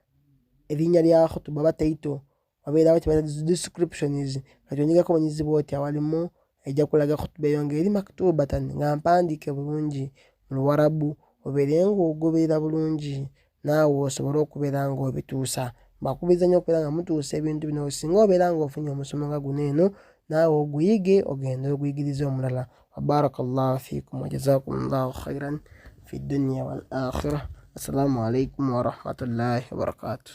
erinnya lya khutuba oba title, wabeerawo kye bayita descriptions, kati onyigako bwonyizibwa oti awalimu ejja kulaga khutuba eyo ng'eri maktubatan nga mpandiike bulungi mu Luwarabu, obeere ng'ogoberera bulungi naawe osobole okubeera ng'obituusa. Mbakubiriza nnyo okubeera nga mutuusa ebintu bino, singa obeera ng'ofunye omusomo nga guno eno naawe oguyige ogende oguyigirize omulala. Barakallahu fiikum wa jazakumullahu khairan fi dunya wal akhirah. Assalamu alaikum wa rahmatullahi wa barakatuh.